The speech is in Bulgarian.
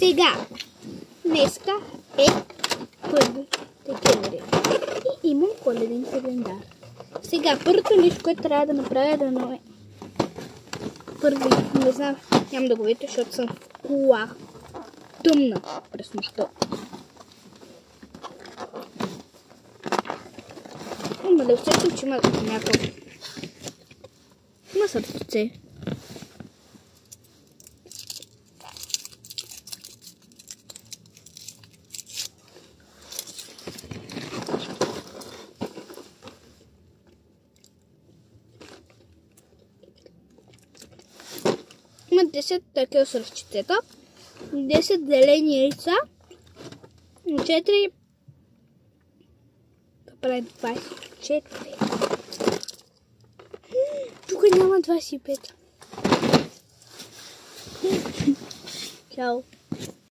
Сега, днеска е 1 декември и имам коледен календар. Сега, първото нещо, което трябва да направя да е първи, не знам, нямам да го видите, защото съм в кола. Тъмна през нощта. Има да усетим, че има някакъв на сърце. Има 10 такива сръчицета, 10 зелени яйца, 4, това прави 24. Тук няма 25. Чао.